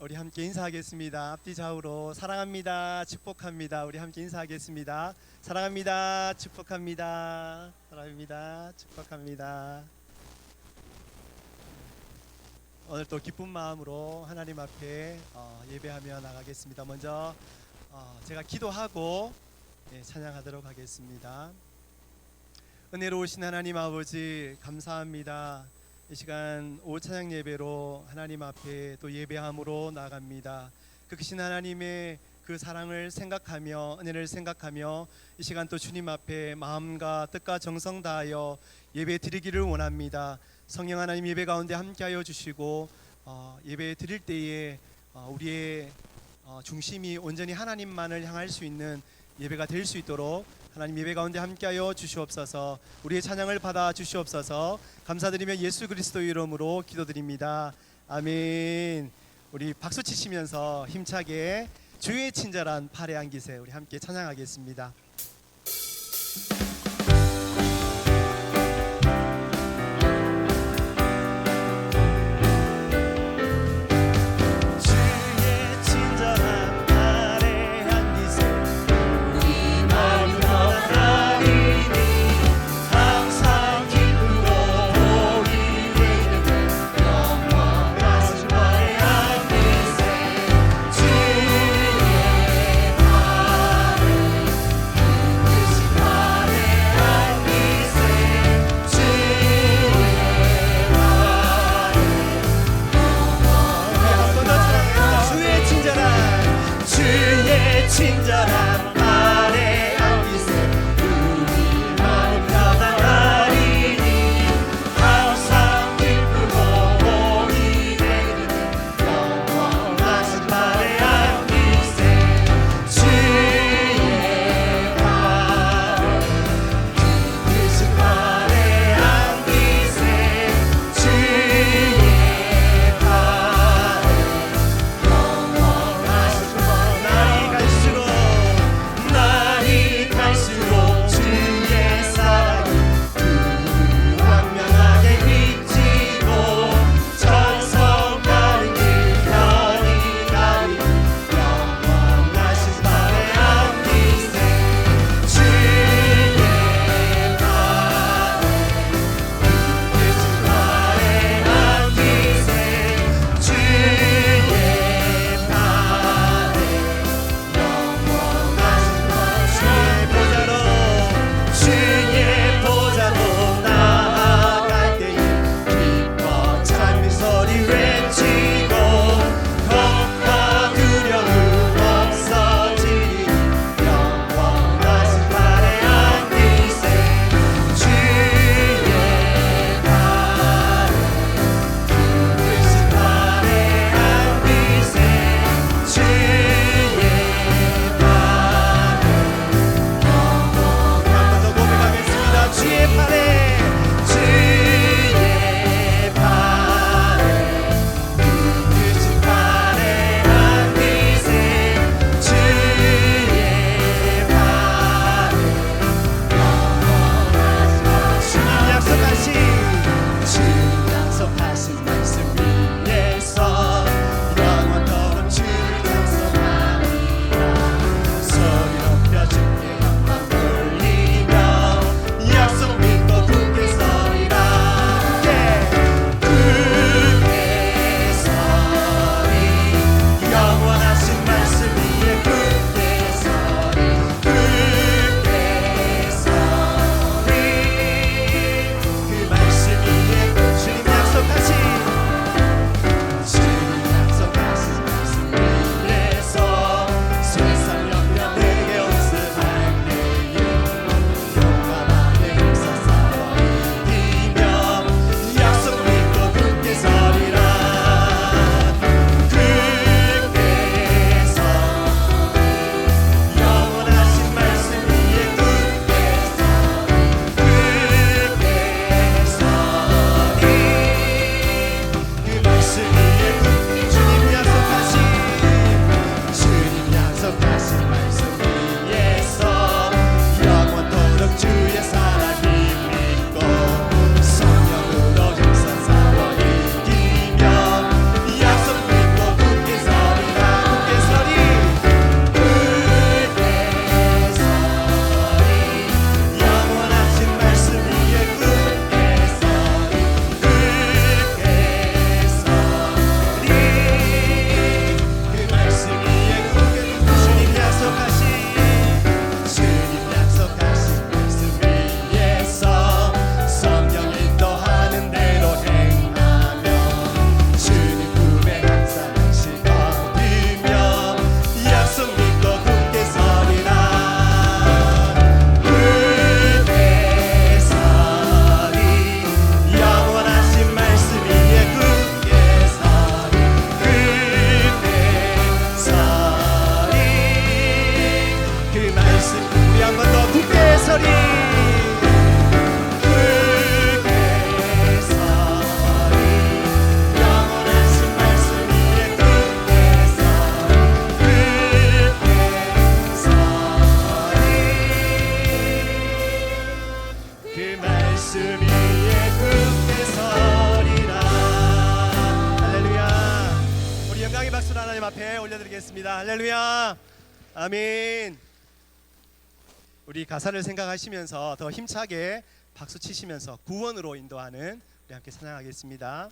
우리 함께 인사하겠습니다. 앞뒤 좌우로 사랑합니다, 축복합니다. 우리 함께 인사하겠습니다. 사랑합니다, 축복합니다. 사랑합니다, 축복합니다. 오늘 또 기쁜 마음으로 하나님 앞에 예배하며 나가겠습니다. 먼저 제가 기도하고 찬양하도록 하겠습니다. 은혜로우신 하나님 아버지 감사합니다. 이 시간 오후 찬양 예배로 하나님 앞에 또 예배함으로 나갑니다. 그 크신 하나님의 그 사랑을 생각하며 은혜를 생각하며 이 시간 또 주님 앞에 마음과 뜻과 정성 다하여 예배 드리기를 원합니다. 성령 하나님 예배 가운데 함께하여 주시고 예배 드릴 때에 우리의 중심이 온전히 하나님만을 향할 수 있는 예배가 될 수 있도록 하나님 예배 가운데 함께하여 주시옵소서. 우리의 찬양을 받아 주시옵소서. 감사드리며 예수 그리스도의 이름으로 기도드립니다. 아멘. 우리 박수 치시면서 힘차게 주의 친절한 팔에 안기세 우리 함께 찬양하겠습니다. 주의 박수를 하나님 앞에 올려드리겠습니다. 할렐루야. 아멘. 우리 가사를 생각하시면서 더 힘차게 박수 치시면서 구원으로 인도하는 우리 함께 찬양하겠습니다.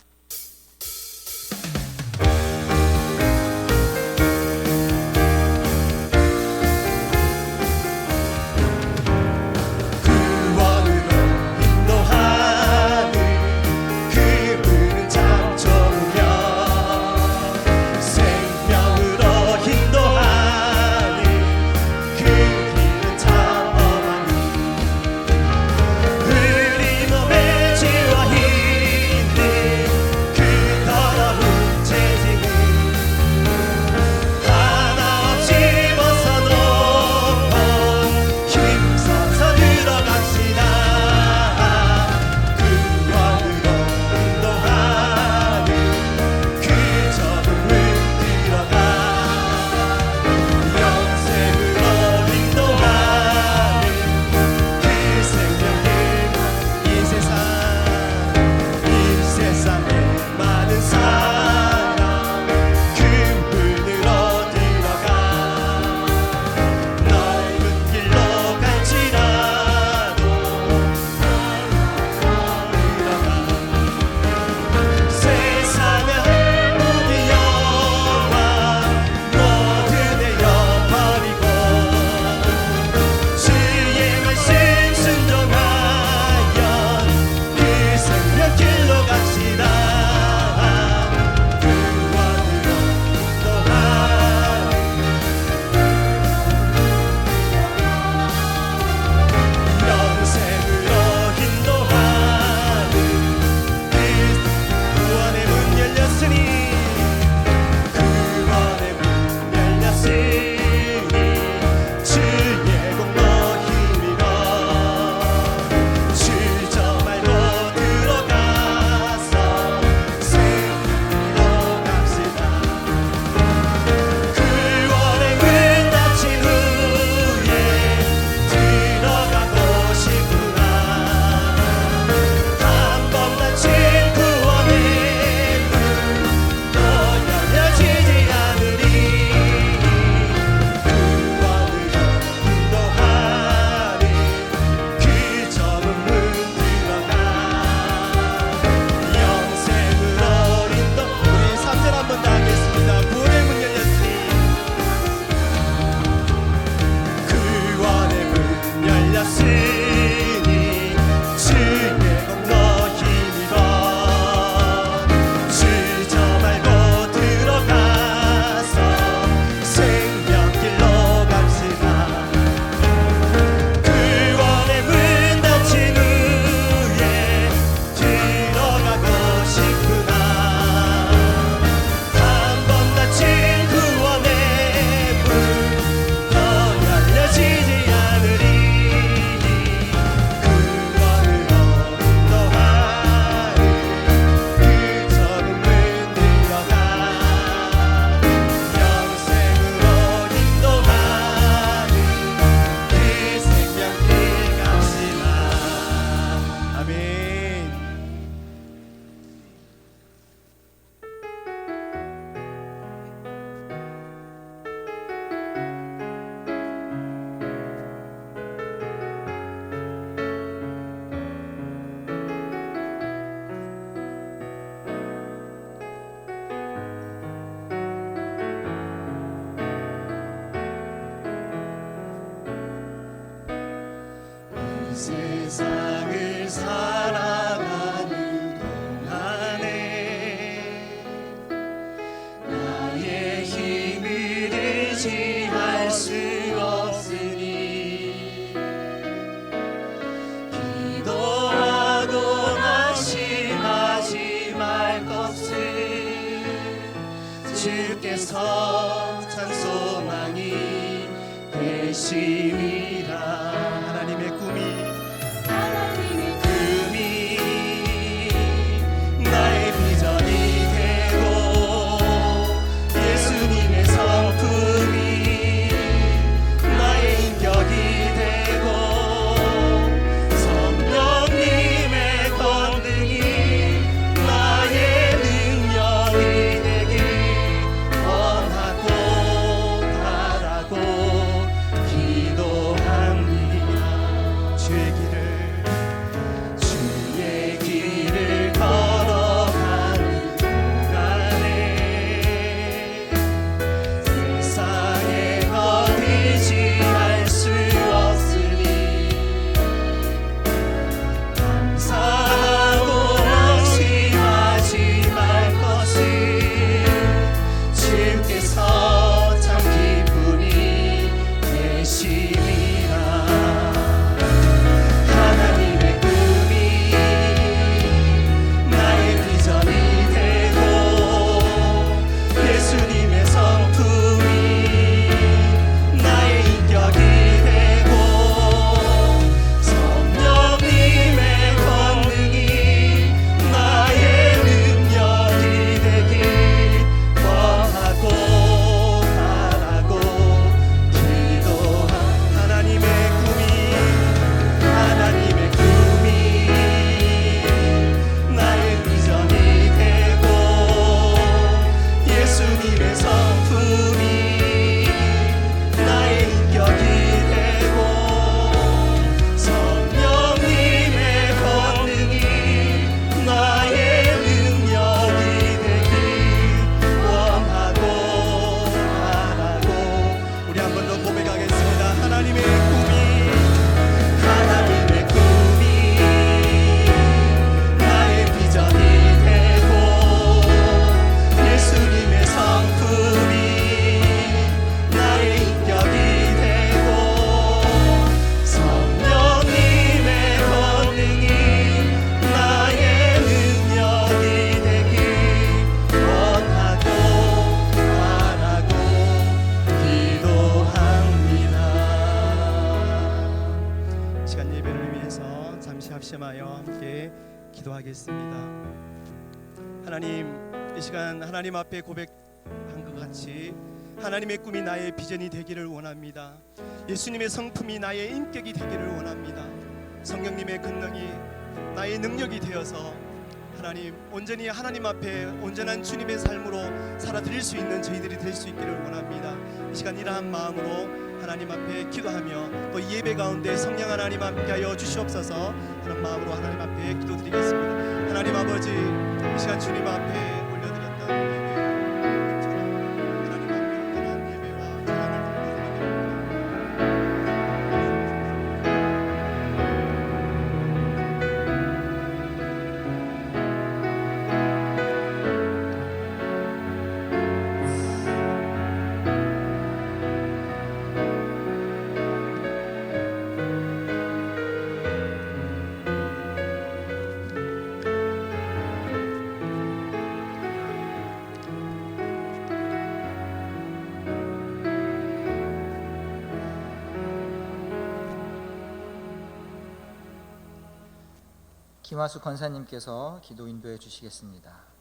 세상을 살아가는 동안에 나의 힘을 의지할 수 없으니 기도하고 낙심하지 말 것을 주께서 참 소망이 되시리라. 하나님의 꿈이 나의 비전이 되고 예수님의 성품이 나의 인격이 되고 성령님의 권능이 나의 능력이 되길 맞이할 수 없으니 감사하고 낙심하지 말 것을 주께서 참 기쁘니 계시리라. 하나님의 꿈이 나의 비전이 되고 예수님의 성품이 나의 인격이 되고 성령님의 권능이 나의 능력이 되길 원하고 바라고 기도한 하나님의 꿈이 나의 비전이 되고 예수님의 성품이 나의 인격이 되고 성령님의 권능이 나의 능력이 되길 원하고 바라고. 우리 한 번 더 고백하겠습니다. 하나님의 꿈이 나의 비전이 되고 예수님의 성품이 나의 인격이 되고 성령님의 권능이 나의 능력이 되길 원하고 바라고 기도합니다. 시간 예배를 위해서 잠시 합심하여 함께 기도하겠습니다. 하나님, 이 시간 하나님 앞에 고백한 것 같이 하나님의 꿈이 나의 비전이 되기를 원합니다. 예수님의 성품이 나의 인격이 되기를 원합니다. 성령님의 권능이 나의 능력이 되어서 하나님 온전히 하나님 앞에 온전한 주님의 삶으로 살아드릴 수 있는 저희들이 될 수 있기를 원합니다. 이 시간 이러한 마음으로 하나님 앞에 기도하며 또 예배 가운데 성령 하나님 함께하여 주시옵소서 하는 마음으로 하나님 앞에 기도드리겠습니다. 하나님 아버지, 이 시간 주님 앞에 올려드렸던 예배처럼 하나님 앞에 온전한 예배와 찬양을 김화수 권사님께서 기도 인도해 주시겠습니다.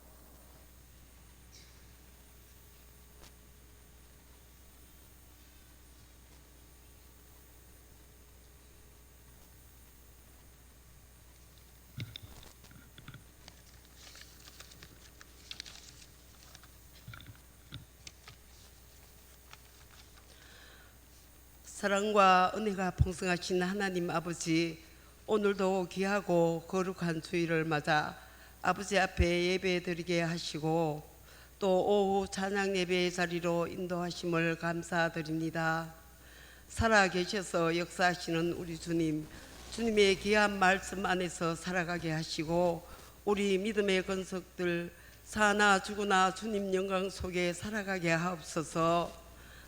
사랑과 은혜가 풍성하신 하나님 아버지, 오늘도 귀하고 거룩한 주일을 맞아 아버지 앞에 예배드리게 하시고 또 오후 찬양 예배의 자리로 인도하심을 감사드립니다. 살아계셔서 역사하시는 우리 주님, 주님의 귀한 말씀 안에서 살아가게 하시고 우리 믿음의 건석들 사나 죽으나 주님 영광 속에 살아가게 하옵소서.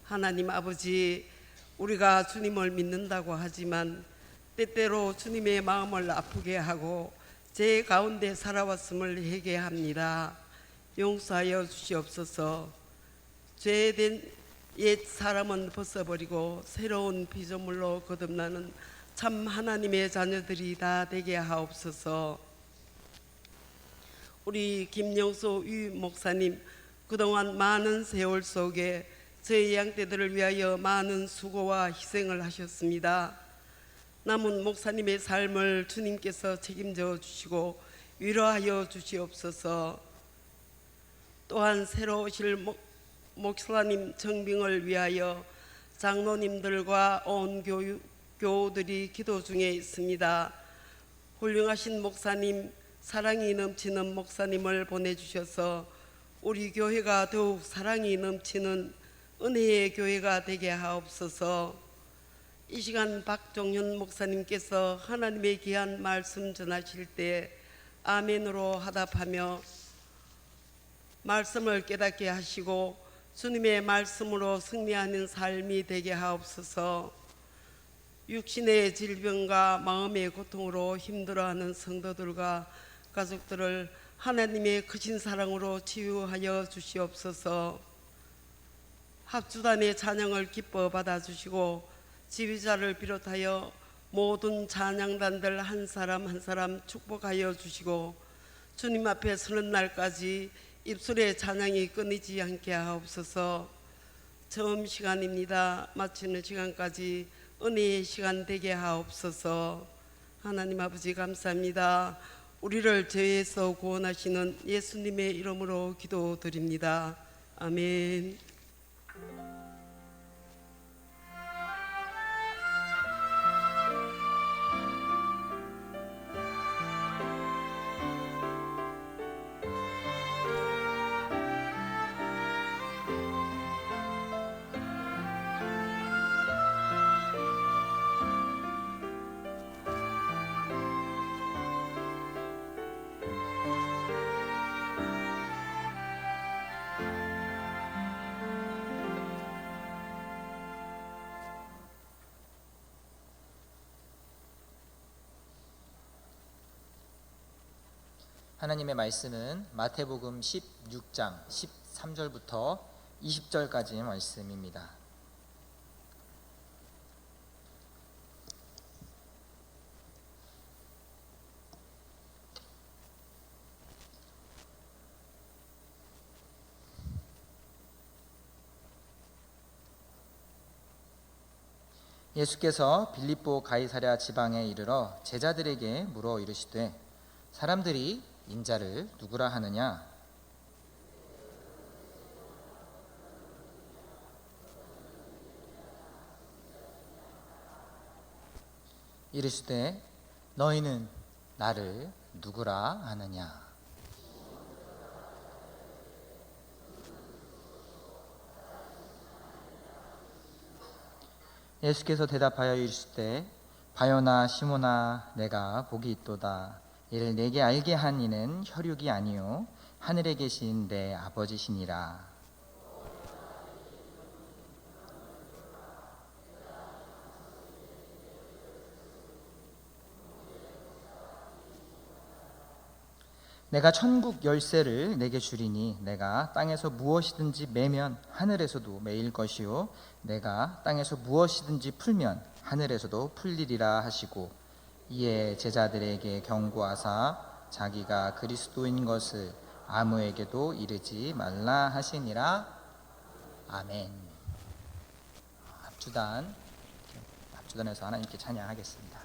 하나님 아버지, 우리가 주님을 믿는다고 하지만 때때로 주님의 마음을 아프게 하고 죄 가운데 살아왔음을 회개합니다. 용서하여 주시옵소서. 죄된 옛 사람은 벗어버리고 새로운 피조물로 거듭나는 참 하나님의 자녀들이 다 되게 하옵소서. 우리 김영수 유 목사님, 그동안 많은 세월 속에 저희 양떼들을 위하여 많은 수고와 희생을 하셨습니다. 남은 목사님의 삶을 주님께서 책임져 주시고 위로하여 주시옵소서. 또한 새로 오실 목사님 정빙을 위하여 장로님들과 온 교우들이 기도 중에 있습니다. 훌륭하신 목사님, 사랑이 넘치는 목사님을 보내주셔서 우리 교회가 더욱 사랑이 넘치는 은혜의 교회가 되게 하옵소서. 이 시간 박종현 목사님께서 하나님의 귀한 말씀 전하실 때 아멘으로 화답하며 말씀을 깨닫게 하시고 주님의 말씀으로 승리하는 삶이 되게 하옵소서. 육신의 질병과 마음의 고통으로 힘들어하는 성도들과 가족들을 하나님의 크신 사랑으로 치유하여 주시옵소서. 합주단의 찬양을 기뻐 받아주시고 지휘자를 비롯하여 모든 찬양단들 한 사람 한 사람 축복하여 주시고 주님 앞에 서는 날까지 입술의 찬양이 끊이지 않게 하옵소서. 처음 시간입니다. 마치는 시간까지 은혜의 시간 되게 하옵소서. 하나님 아버지 감사합니다. 우리를 죄에서 구원하시는 예수님의 이름으로 기도드립니다. 아멘. 하나님의 말씀은 마태복음 16장 13절부터 20절까지의 말씀입니다. 예수께서 빌립보 가이사랴 지방에 이르러 제자들에게 물어 이르시되 사람들이 인자를 누구라 하느냐? 이르시되 너희는 나를 누구라 하느냐? 예수께서 대답하여 이르시되 바요나 시몬아 내가 복이 있도다. 이를 내게 알게 한 이는 혈육이 아니요 하늘에 계신 내 아버지시니라. 내가 천국 열쇠를 내게 주리니 내가 땅에서 무엇이든지 매면 하늘에서도 매일 것이요 내가 땅에서 무엇이든지 풀면 하늘에서도 풀리리라 하시고 이에 제자들에게 경고하사 자기가 그리스도인 것을 아무에게도 이르지 말라 하시니라. 아멘. 합주단에서 하나님께 찬양하겠습니다.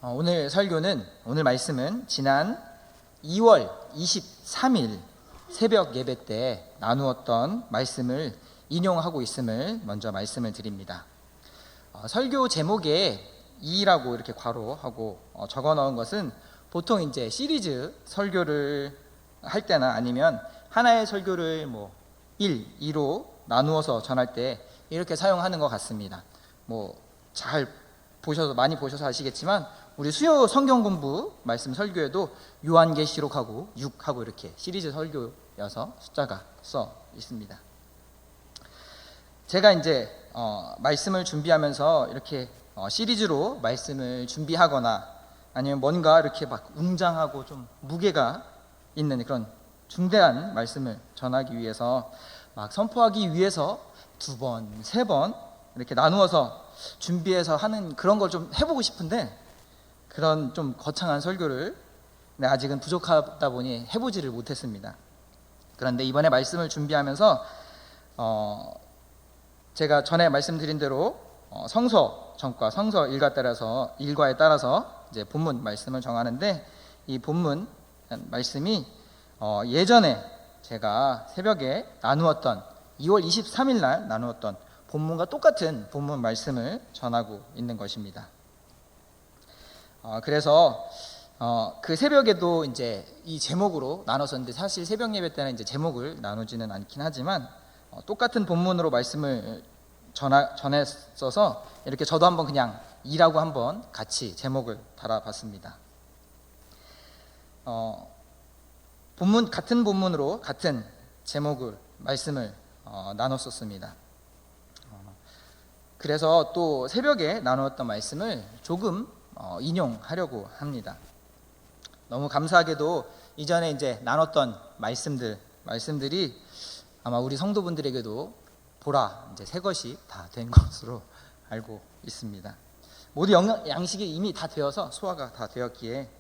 오늘 설교는, 오늘 말씀은 지난 2월 23일 새벽 예배 때 나누었던 말씀을 인용하고 있음을 먼저 말씀을 드립니다. 설교 제목에 2라고 이렇게 괄호하고 적어 넣은 것은 보통 이제 시리즈 설교를 할 때나 아니면 하나의 설교를 1, 2로 나누어서 전할 때 이렇게 사용하는 것 같습니다. 잘 보셔서, 많이 보셔서 아시겠지만 우리 수요 성경 공부 말씀 설교에도 요한계시록하고 6하고 이렇게 시리즈 설교여서 숫자가 써 있습니다. 제가 이제 말씀을 준비하면서 이렇게 시리즈로 말씀을 준비하거나 아니면 뭔가 이렇게 막 웅장하고 좀 무게가 있는 그런 중대한 말씀을 전하기 위해서 막 선포하기 위해서 2번, 3번 이렇게 나누어서 준비해서 하는 그런 걸 좀 해보고 싶은데, 그런 좀 거창한 설교를 아직은 부족하다 보니 해보지를 못했습니다. 그런데 이번에 말씀을 준비하면서 제가 전에 말씀드린 대로 성서 전과 성서 일과에 따라서 이제 본문 말씀을 정하는데, 이 본문 말씀이 예전에 제가 새벽에 나누었던 2월 23일 날 나누었던 본문과 똑같은 본문 말씀을 전하고 있는 것입니다. 그래서 그 새벽에도 이제 이 제목으로 나눴었는데, 사실 새벽 예배 때는 이제 제목을 나누지는 않긴 하지만 똑같은 본문으로 말씀을 전했어서 이렇게 저도 한번 그냥 2라고 한번 같이 제목을 달아봤습니다. 같은 본문으로 같은 제목을 말씀을 나눴었습니다. 그래서 또 새벽에 나누었던 말씀을 조금 인용하려고 합니다. 너무 감사하게도 이전에 이제 나눴던 말씀들이 아마 우리 성도분들에게도 보라 이제 새 것이 다 된 것으로 알고 있습니다. 모두 양식이 이미 다 되어서 소화가 다 되었기에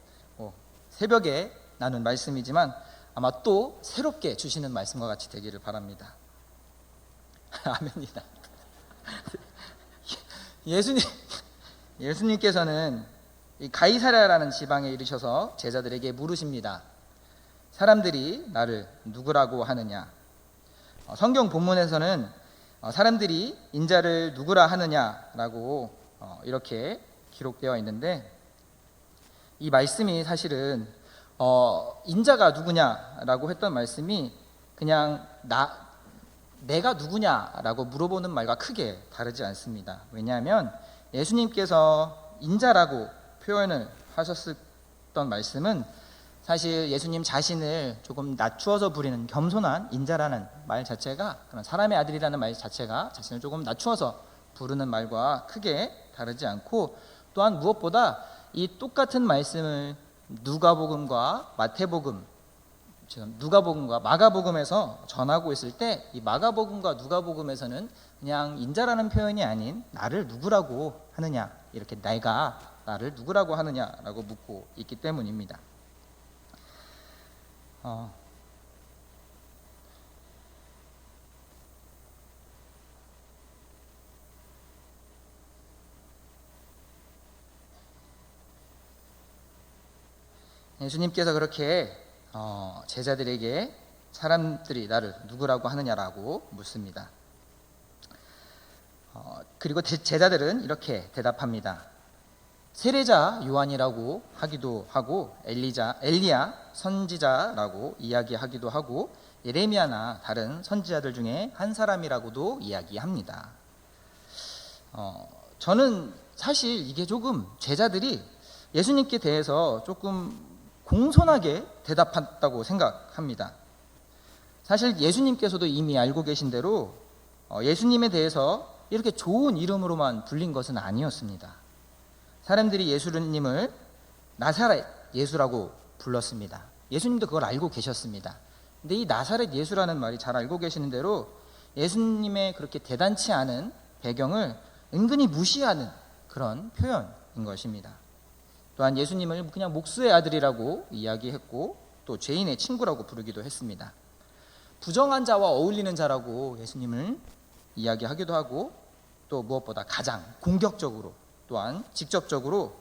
새벽에 나눈 말씀이지만 아마 또 새롭게 주시는 말씀과 같이 되기를 바랍니다. 아멘이다. 예수님께서는 이 가이사랴라는 지방에 이르셔서 제자들에게 물으십니다. 사람들이 나를 누구라고 하느냐? 성경 본문에서는 사람들이 인자를 누구라 하느냐라고 이렇게 기록되어 있는데, 이 말씀이 사실은 인자가 누구냐라고 했던 말씀이 그냥 내가 누구냐라고 물어보는 말과 크게 다르지 않습니다. 왜냐하면 예수님께서 인자라고 표현을 하셨던 말씀은 사실 예수님 자신을 조금 낮추어서 부리는 겸손한 인자라는 말 자체가, 그런 사람의 아들이라는 말 자체가 자신을 조금 낮추어서 부르는 말과 크게 다르지 않고, 또한 무엇보다 이 똑같은 말씀을 누가복음과 마가복음에서 전하고 있을 때, 이 마가복음과 누가복음에서는 그냥 인자라는 표현이 아닌 나를 누구라고 하느냐, 이렇게 내가 나를 누구라고 하느냐라고 묻고 있기 때문입니다. 예수님께서 그렇게 제자들에게 사람들이 나를 누구라고 하느냐라고 묻습니다. 그리고 제자들은 이렇게 대답합니다. 세례자 요한이라고 하기도 하고, 엘리야 선지자라고 이야기하기도 하고, 예레미야나 다른 선지자들 중에 한 사람이라고도 이야기합니다. 저는 사실 이게 조금 제자들이 예수님께 대해서 조금 공손하게 대답했다고 생각합니다. 사실 예수님께서도 이미 알고 계신 대로 예수님에 대해서 이렇게 좋은 이름으로만 불린 것은 아니었습니다. 사람들이 예수님을 나사렛 예수라고 불렀습니다. 예수님도 그걸 알고 계셨습니다. 근데 이 나사렛 예수라는 말이 잘 알고 계시는 대로 예수님의 그렇게 대단치 않은 배경을 은근히 무시하는 그런 표현인 것입니다. 또한 예수님을 그냥 목수의 아들이라고 이야기했고, 또 죄인의 친구라고 부르기도 했습니다. 부정한 자와 어울리는 자라고 예수님을 이야기하기도 하고, 또 무엇보다 가장 공격적으로, 또한 직접적으로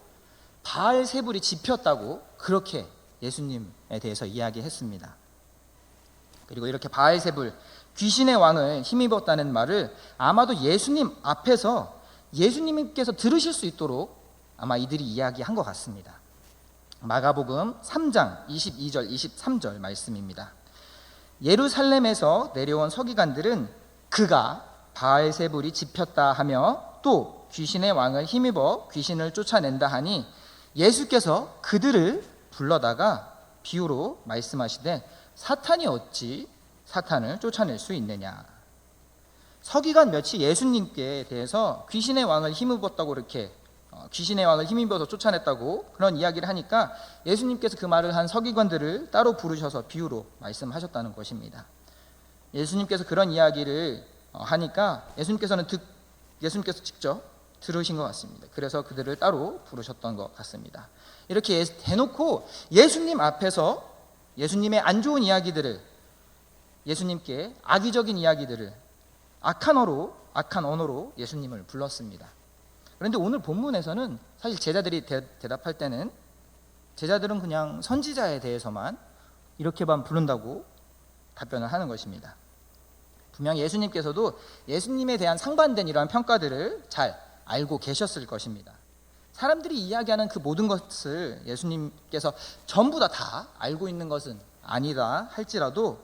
바알세불이 집혔다고 그렇게 예수님에 대해서 이야기했습니다. 그리고 이렇게 바알세불, 귀신의 왕을 힘입었다는 말을 아마도 예수님 앞에서 예수님께서 들으실 수 있도록 아마 이들이 이야기한 것 같습니다. 마가복음 3장 22절 23절 말씀입니다. 예루살렘에서 내려온 서기관들은 그가 바알세불이 집혔다 하며 또 귀신의 왕을 힘입어 귀신을 쫓아낸다 하니 예수께서 그들을 불러다가 비유로 말씀하시되 사탄이 어찌 사탄을 쫓아낼 수 있느냐. 서기관 몇이 예수님께 대해서 귀신의 왕을 힘입었다고 이렇게 귀신의 왕을 힘입어서 쫓아냈다고 그런 이야기를 하니까 예수님께서 그 말을 한 서기관들을 따로 부르셔서 비유로 말씀하셨다는 것입니다. 예수님께서 그런 이야기를 하니까 예수님께서 직접 들으신 것 같습니다. 그래서 그들을 따로 부르셨던 것 같습니다. 이렇게 대놓고 예수님 앞에서 예수님의 안 좋은 이야기들을, 예수님께 악의적인 이야기들을 악한 언어로 예수님을 불렀습니다. 그런데 오늘 본문에서는 사실 제자들이 대답할 때는 제자들은 그냥 선지자에 대해서만 이렇게만 부른다고 답변을 하는 것입니다. 분명 예수님께서도 예수님에 대한 상반된 이러한 평가들을 잘 알고 계셨을 것입니다. 사람들이 이야기하는 그 모든 것을 예수님께서 전부 다 알고 있는 것은 아니다 할지라도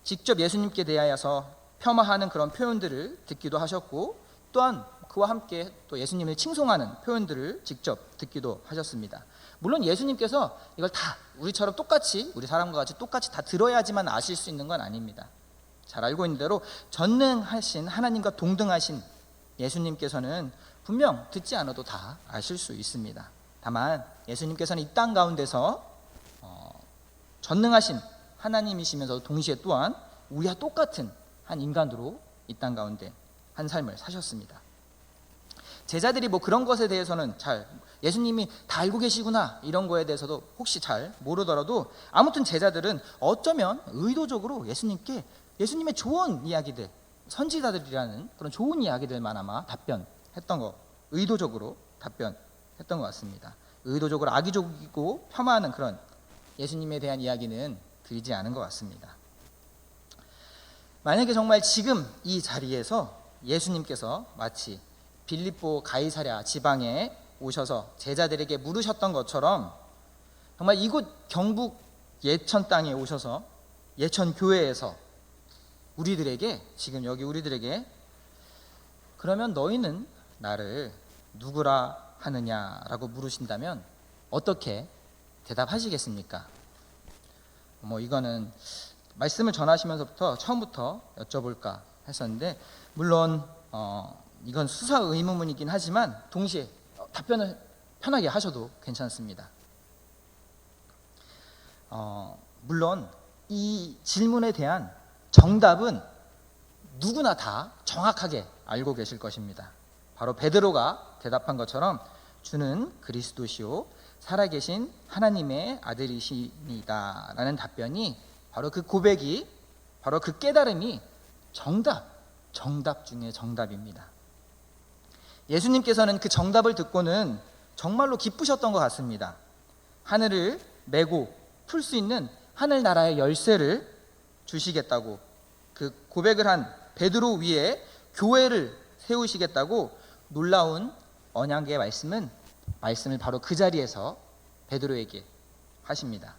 직접 예수님께 대하여서 폄하하는 그런 표현들을 듣기도 하셨고 또한 그와 함께 또 예수님을 칭송하는 표현들을 직접 듣기도 하셨습니다. 물론 예수님께서 이걸 다 우리처럼 똑같이, 우리 사람과 같이 똑같이 다 들어야지만 아실 수 있는 건 아닙니다. 잘 알고 있는 대로 전능하신 하나님과 동등하신 예수님께서는 분명 듣지 않아도 다 아실 수 있습니다. 다만 예수님께서는 이 땅 가운데서 전능하신 하나님이시면서 동시에 또한 우리와 똑같은 한 인간으로 이 땅 가운데 한 삶을 사셨습니다. 제자들이 뭐 그런 것에 대해서는 잘 예수님이 다 알고 계시구나 이런 거에 대해서도 혹시 잘 모르더라도 아무튼 제자들은 어쩌면 의도적으로 예수님의 좋은 이야기들, 선지자들이라는 그런 좋은 이야기들만 아마 의도적으로 답변했던 것 같습니다. 의도적으로 악의적이고 폄하하는 그런 예수님에 대한 이야기는 드리지 않은 것 같습니다. 만약에 정말 지금 이 자리에서 예수님께서 마치 빌립보 가이사랴 지방에 오셔서 제자들에게 물으셨던 것처럼 정말 이곳 경북 예천 땅에 오셔서 예천 교회에서 지금 여기 우리들에게 그러면 너희는 나를 누구라 하느냐라고 물으신다면 어떻게 대답하시겠습니까? 이거는 말씀을 전하시면서부터 처음부터 여쭤볼까 했었는데 물론 이건 수사 의문문이긴 하지만 동시에 답변을 편하게 하셔도 괜찮습니다. 물론 이 질문에 대한 정답은 누구나 다 정확하게 알고 계실 것입니다. 바로 베드로가 대답한 것처럼 주는 그리스도시요 살아계신 하나님의 아들이시니다 라는 답변이 바로 그 고백이, 바로 그 깨달음이 정답 중에 정답입니다. 예수님께서는 그 정답을 듣고는 정말로 기쁘셨던 것 같습니다. 하늘을 메고 풀 수 있는 하늘나라의 열쇠를 주시겠다고, 그 고백을 한 베드로 위에 교회를 세우시겠다고 놀라운 언약의 말씀을 바로 그 자리에서 베드로에게 하십니다.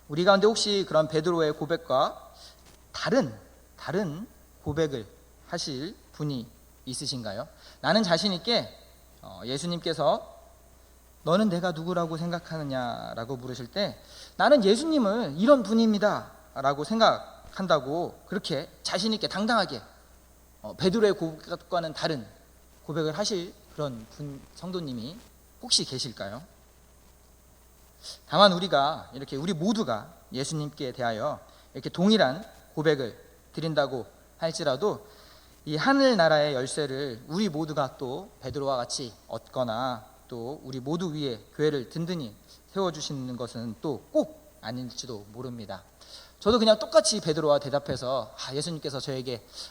우리 가운데 혹시 그런 베드로의 고백과 다른 고백을 하실 분이 있으신가요? 나는 자신 있게 예수님께서 너는 내가 누구라고 생각하느냐라고 물으실 때 나는 예수님을 이런 분입니다 라고 생각한다고 그렇게 자신 있게 당당하게 베드로의 고백과는 다른 고백을 하실 그런 성도님이 혹시 계실까요? 다만 우리 모두가 예수님께 대하여 이렇게 동일한 고백을 드린다고 할지라도 이 하늘나라의 열쇠를 우리 모두가 또 베드로와 같이 얻거나 또 우리 모두 위에 교회를 든든히 세워주시는 것은 또 꼭 아닐지도 모릅니다. 저도 그냥 똑같이 베드로와 대답해서 예수님께서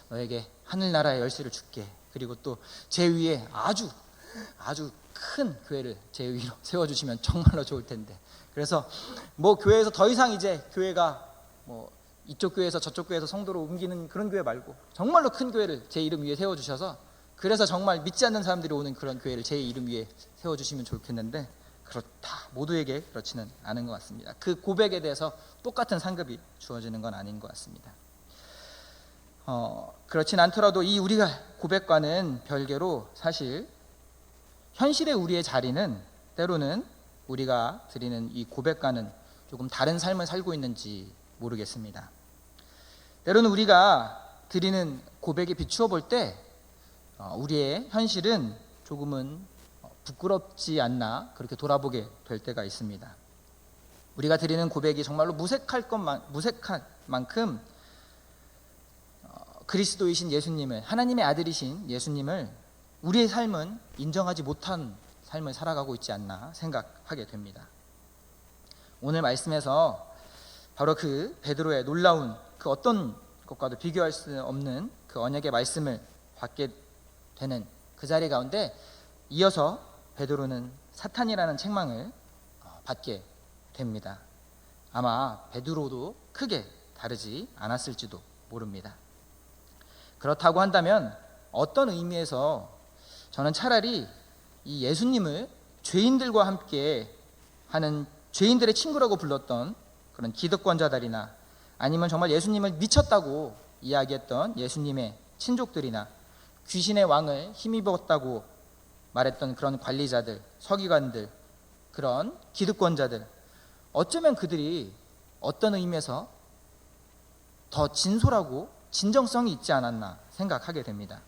너에게 하늘나라의 열쇠를 줄게, 그리고 또 제 위에 아주 아주 큰 교회를 제 위로 세워주시면 정말로 좋을 텐데. 그래서 뭐 교회에서 더 이상 이제 교회가 뭐 이쪽 교회에서 저쪽 교회에서 성도로 옮기는 그런 교회 말고 정말로 큰 교회를 제 이름 위에 세워주셔서, 그래서 정말 믿지 않는 사람들이 오는 그런 교회를 제 이름 위에 세워주시면 좋겠는데, 그렇다 모두에게 그렇지는 않은 것 같습니다. 그 고백에 대해서 똑같은 상급이 주어지는 건 아닌 것 같습니다. 그렇진 않더라도 이 우리가 고백과는 별개로 사실 현실의 우리의 자리는 때로는 우리가 드리는 이 고백과는 조금 다른 삶을 살고 있는지 모르겠습니다. 때로는 우리가 드리는 고백에 비추어 볼 때 우리의 현실은 조금은 부끄럽지 않나 그렇게 돌아보게 될 때가 있습니다. 우리가 드리는 고백이 정말로 무색할 만큼 그리스도이신 예수님을, 하나님의 아들이신 예수님을 우리의 삶은 인정하지 못한 삶을 살아가고 있지 않나 생각하게 됩니다. 오늘 말씀에서 바로 그 베드로의 놀라운 그 어떤 것과도 비교할 수 없는 그 언약의 말씀을 받게 되는 그 자리 가운데 이어서 베드로는 사탄이라는 책망을 받게 됩니다. 아마 베드로도 크게 다르지 않았을지도 모릅니다. 그렇다고 한다면 어떤 의미에서 저는 차라리 이 예수님을 죄인들과 함께 하는 죄인들의 친구라고 불렀던 그런 기득권자들이나, 아니면 정말 예수님을 미쳤다고 이야기했던 예수님의 친족들이나, 귀신의 왕을 힘입었다고 말했던 그런 관리자들, 서기관들, 그런 기득권자들, 어쩌면 그들이 어떤 의미에서 더 진솔하고 진정성이 있지 않았나 생각하게 됩니다.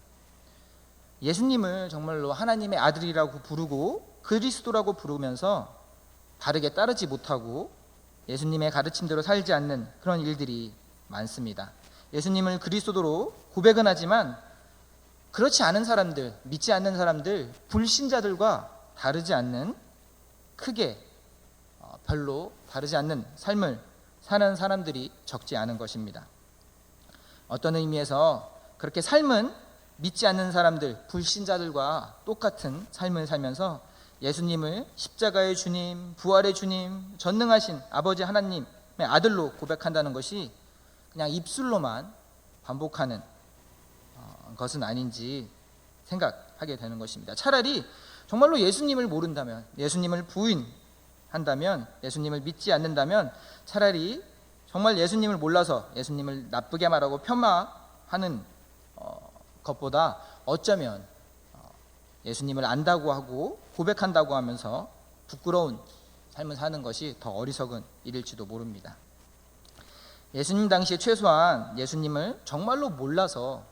예수님을 정말로 하나님의 아들이라고 부르고 그리스도라고 부르면서 바르게 따르지 못하고 예수님의 가르침대로 살지 않는 그런 일들이 많습니다. 예수님을 그리스도로 고백은 하지만 그렇지 않은 사람들, 믿지 않는 사람들, 불신자들과 다르지 않는, 크게 별로 다르지 않는 삶을 사는 사람들이 적지 않은 것입니다. 어떤 의미에서 그렇게 삶은 믿지 않는 사람들, 불신자들과 똑같은 삶을 살면서 예수님을 십자가의 주님, 부활의 주님, 전능하신 아버지 하나님의 아들로 고백한다는 것이 그냥 입술로만 반복하는 것은 아닌지 생각하게 되는 것입니다. 차라리 정말로 예수님을 모른다면, 예수님을 부인한다면, 예수님을 믿지 않는다면 차라리 정말 예수님을 몰라서 예수님을 나쁘게 말하고 폄하하는 것보다 어쩌면 예수님을 안다고 하고 고백한다고 하면서 부끄러운 삶을 사는 것이 더 어리석은 일일지도 모릅니다. 예수님 당시에 최소한 예수님을 정말로 몰라서,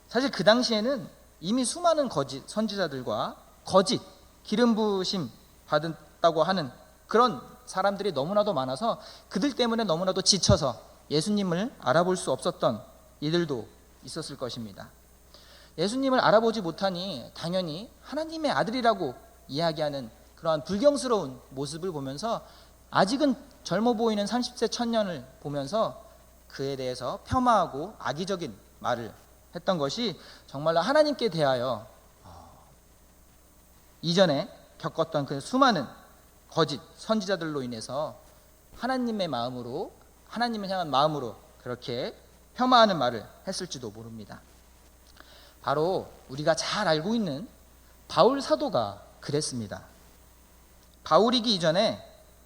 사실 그 당시에는 이미 수많은 거짓 선지자들과 거짓 기름 부으심 받았다고 하는 그런 사람들이 너무나도 많아서 그들 때문에 너무나도 지쳐서 예수님을 알아볼 수 없었던 이들도 있었을 것입니다. 예수님을 알아보지 못하니 당연히 하나님의 아들이라고 이야기하는 그러한 불경스러운 모습을 보면서 아직은 젊어 보이는 30세 청년을 보면서 그에 대해서 폄하하고 악의적인 말을 했던 것이 정말로 하나님께 대하여 이전에 겪었던 그 수많은 거짓 선지자들로 인해서 하나님의 마음으로, 하나님을 향한 마음으로 그렇게 폄하하는 말을 했을지도 모릅니다. 바로 우리가 잘 알고 있는 바울 사도가 그랬습니다. 바울이기 이전에,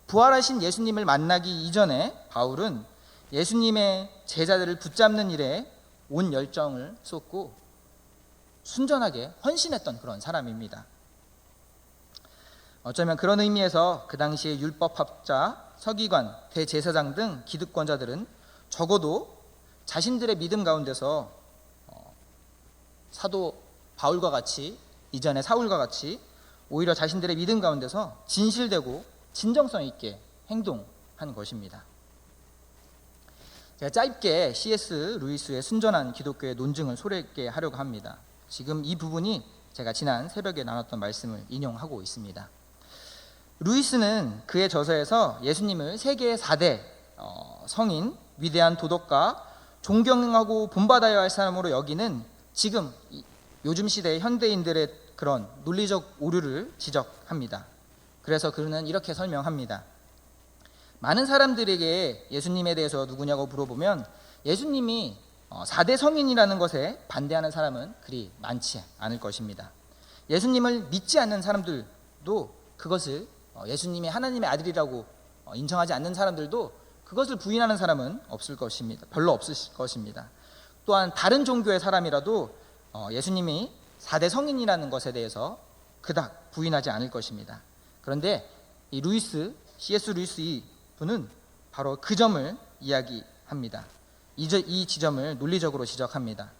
부활하신 예수님을 만나기 이전에 바울은 예수님의 제자들을 붙잡는 일에 온 열정을 쏟고 순전하게 헌신했던 그런 사람입니다. 어쩌면 그런 의미에서 그 당시의 율법학자, 서기관, 대제사장 등 기득권자들은 적어도 자신들의 믿음 가운데서 사도 바울과 같이, 이전에 사울과 같이 오히려 자신들의 믿음 가운데서 진실되고 진정성 있게 행동한 것입니다. 제가 짧게 C.S. 루이스의 순전한 기독교의 논증을 소개하게 하려고 합니다. 지금 이 부분이 제가 지난 새벽에 나눴던 말씀을 인용하고 있습니다. 루이스는 그의 저서에서 예수님을 세계의 4대 성인, 위대한 도덕가, 존경하고 본받아야 할 사람으로 여기는 지금 요즘 시대의 현대인들의 그런 논리적 오류를 지적합니다. 그래서 그는 이렇게 설명합니다. 많은 사람들에게 예수님에 대해서 누구냐고 물어보면 예수님이 4대 성인이라는 것에 반대하는 사람은 그리 많지 않을 것입니다. 예수님을 믿지 않는 사람들도 그것을 예수님이 하나님의 아들이라고 인정하지 않는 사람들도 그것을 부인하는 사람은 없을 것입니다. 별로 없을 것입니다. 또한 다른 종교의 사람이라도 예수님이 4대 성인이라는 것에 대해서 그닥 부인하지 않을 것입니다. 그런데 이 C.S. 루이스 이 분은 바로 그 점을 이야기합니다. 이 지점을 논리적으로 지적합니다.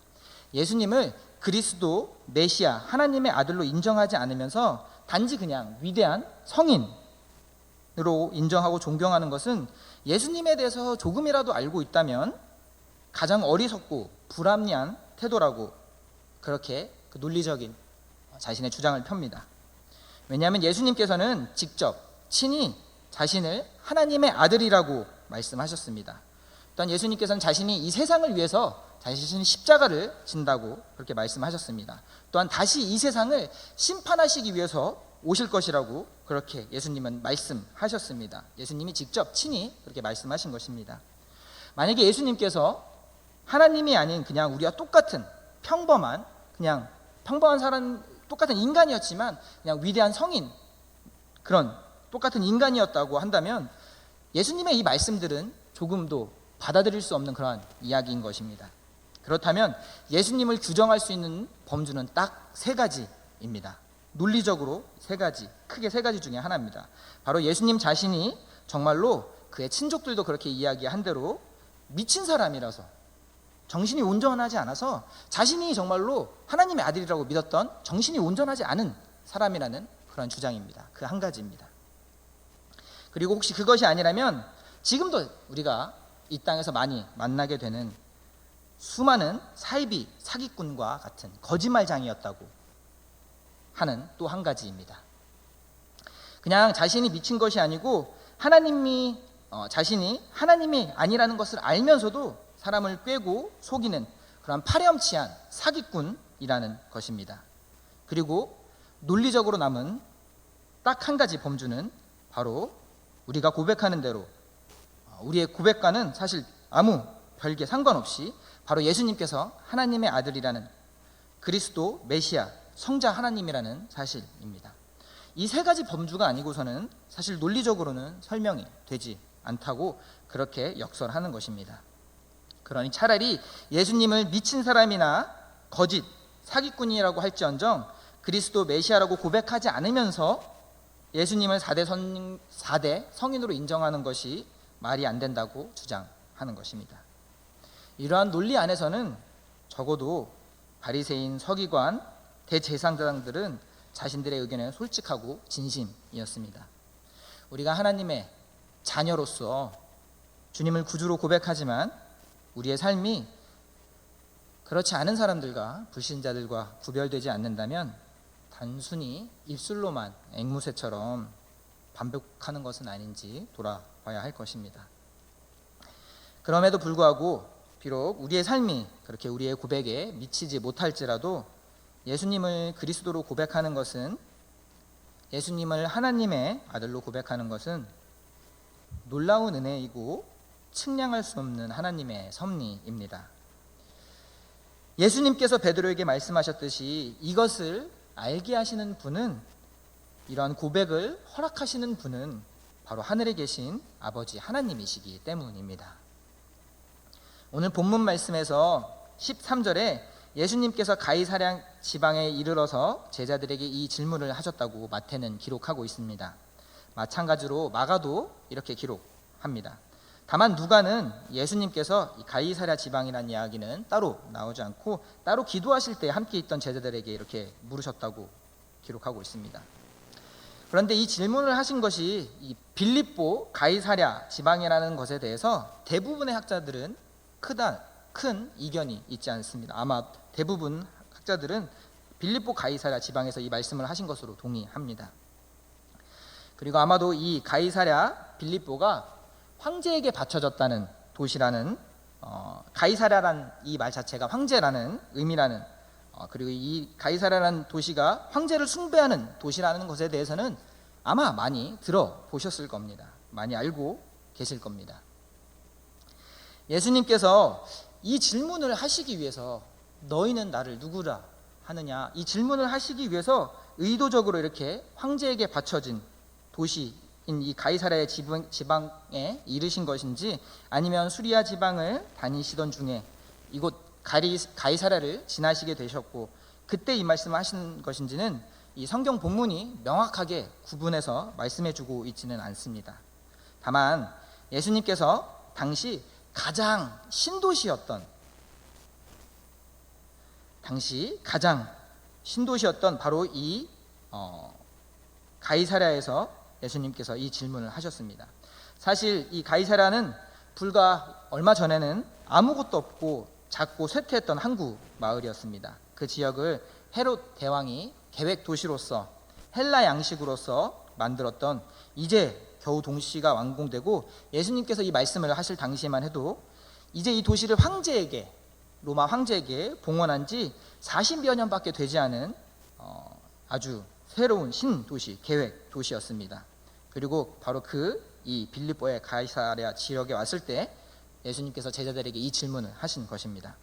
예수님을 그리스도, 메시아, 하나님의 아들로 인정하지 않으면서 단지 그냥 위대한 성인으로 인정하고 존경하는 것은 예수님에 대해서 조금이라도 알고 있다면 가장 어리석고 불합리한 태도라고 그렇게 그 논리적인 자신의 주장을 펴니다. 왜냐하면 예수님께서는 직접 친히 자신을 하나님의 아들이라고 말씀하셨습니다. 또한 예수님께서는 자신이 이 세상을 위해서 자신이 십자가를 진다고 그렇게 말씀하셨습니다. 또한 다시 이 세상을 심판하시기 위해서 오실 것이라고 그렇게 예수님은 말씀하셨습니다. 예수님이 직접 친히 그렇게 말씀하신 것입니다. 만약에 예수님께서 하나님이 아닌 그냥 우리와 똑같은 평범한 사람, 똑같은 인간이었지만 그냥 위대한 성인, 그런 똑같은 인간이었다고 한다면 예수님의 이 말씀들은 조금도 받아들일 수 없는 그러한 이야기인 것입니다. 그렇다면 예수님을 규정할 수 있는 범주는 딱 3가지입니다. 논리적으로 3가지, 크게 3가지 중에 하나입니다. 바로 예수님 자신이 정말로 그의 친족들도 그렇게 이야기한 대로 미친 사람이라서, 정신이 온전하지 않아서 자신이 정말로 하나님의 아들이라고 믿었던 정신이 온전하지 않은 사람이라는 그런 주장입니다. 그 한 가지입니다. 그리고 혹시 그것이 아니라면 지금도 우리가 이 땅에서 많이 만나게 되는 수많은 사이비 사기꾼과 같은 거짓말장이었다고 하는 또 한 가지입니다. 그냥 자신이 미친 것이 아니고 자신이 하나님이 아니라는 것을 알면서도 사람을 꿰고 속이는 그런 파렴치한 사기꾼이라는 것입니다. 그리고 논리적으로 남은 딱 한 가지 범주는 바로 우리가 고백하는 대로 우리의 고백과는 사실 아무 별개 상관없이 바로 예수님께서 하나님의 아들이라는 그리스도, 메시아, 성자 하나님이라는 사실입니다. 이 3가지 범주가 아니고서는 사실 논리적으로는 설명이 되지 않다고 그렇게 역설하는 것입니다. 그러니 차라리 예수님을 미친 사람이나 거짓, 사기꾼이라고 할지언정 그리스도 메시아라고 고백하지 않으면서 예수님을 4대 성인으로 인정하는 것이 말이 안 된다고 주장하는 것입니다. 이러한 논리 안에서는 적어도 바리새인, 서기관, 대제사장들은 자신들의 의견에 솔직하고 진심이었습니다. 우리가 하나님의 자녀로서 주님을 구주로 고백하지만 우리의 삶이 그렇지 않은 사람들과 불신자들과 구별되지 않는다면 단순히 입술로만 앵무새처럼 반복하는 것은 아닌지 돌아봐야 할 것입니다. 그럼에도 불구하고 비록 우리의 삶이 그렇게 우리의 고백에 미치지 못할지라도 예수님을 그리스도로 고백하는 것은, 예수님을 하나님의 아들로 고백하는 것은 놀라운 은혜이고 측량할 수 없는 하나님의 섭리입니다. 예수님께서 베드로에게 말씀하셨듯이 이것을 알게 하시는 분은, 이러한 고백을 허락하시는 분은 바로 하늘에 계신 아버지 하나님이시기 때문입니다. 오늘 본문 말씀에서 13절에 예수님께서 가이사랴 지방에 이르러서 제자들에게 이 질문을 하셨다고 마태는 기록하고 있습니다. 마찬가지로 마가도 이렇게 기록합니다. 다만 누가는 예수님께서 가이사랴 지방이라는 이야기는 따로 나오지 않고 따로 기도하실 때 함께 있던 제자들에게 이렇게 물으셨다고 기록하고 있습니다. 그런데 이 질문을 하신 것이 이 빌립보 가이사랴 지방이라는 것에 대해서 대부분의 학자들은 큰 이견이 있지 않습니다. 아마 대부분 학자들은 빌립보 가이사랴 지방에서 이 말씀을 하신 것으로 동의합니다. 그리고 아마도 이 가이사랴 빌립보가 황제에게 바쳐졌다는 도시라는, 가이사랴란 이 말 자체가 황제라는 의미라는 그리고 이 가이사라라는 도시가 황제를 숭배하는 도시라는 것에 대해서는 아마 많이 들어보셨을 겁니다. 많이 알고 계실 겁니다. 예수님께서 이 질문을 하시기 위해서 너희는 나를 누구라 하느냐, 이 질문을 하시기 위해서 의도적으로 이렇게 황제에게 바쳐진 도시인 이 가이사라의 지방에 이르신 것인지, 아니면 수리아 지방을 다니시던 중에 이곳 가이사라를 지나시게 되셨고 그때 이 말씀을 하신 것인지는 이 성경 본문이 명확하게 구분해서 말씀해주고 있지는 않습니다. 다만 예수님께서 당시 가장 신도시였던 바로 이 가이사랴에서 예수님께서 이 질문을 하셨습니다. 사실 이 가이사랴는 불과 얼마 전에는 아무것도 없고 작고 쇠퇴했던 항구 마을이었습니다. 그 지역을 헤롯 대왕이 계획 도시로서 헬라 양식으로서 만들었던, 이제 겨우 도시가 완공되고 예수님께서 이 말씀을 하실 당시에만 해도 이제 이 도시를 로마 황제에게 봉헌한 지 40여 년밖에 되지 않은 아주 새로운 신도시, 계획 도시였습니다. 그리고 바로 이 빌립보의 가이사랴 지역에 왔을 때 예수님께서 제자들에게 이 질문을 하신 것입니다.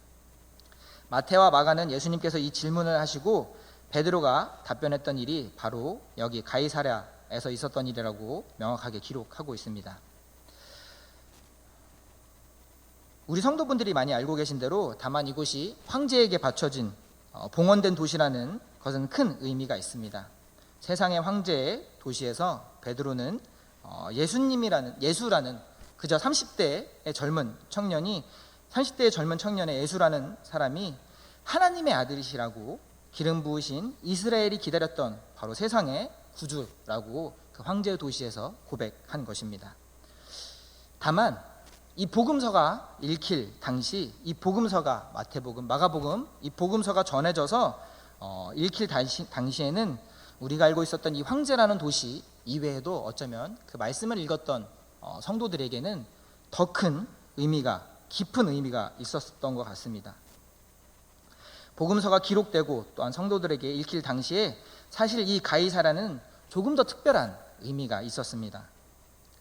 마태와 마가는 예수님께서 이 질문을 하시고 베드로가 답변했던 일이 바로 여기 가이사랴에서 있었던 일이라고 명확하게 기록하고 있습니다. 우리 성도분들이 많이 알고 계신 대로 다만 이곳이 황제에게 바쳐진 봉헌된 도시라는 것은 큰 의미가 있습니다. 세상의 황제의 도시에서 베드로는 예수라는 그저 30대의 젊은 청년의 예수라는 사람이 하나님의 아들이시라고 기름 부으신 이스라엘이 기다렸던 바로 세상의 구주라고 그 황제의 도시에서 고백한 것입니다. 다만 이 복음서가 읽힐 당시, 이 복음서가 마태복음, 마가복음, 이 복음서가 전해져서 읽힐 당시에는 우리가 알고 있었던 이 황제라는 도시 이외에도 어쩌면 그 말씀을 읽었던 성도들에게는 더 큰 의미가, 깊은 의미가 있었던 것 같습니다. 복음서가 기록되고 또한 성도들에게 읽힐 당시에 사실 이 가이사랴는 조금 더 특별한 의미가 있었습니다.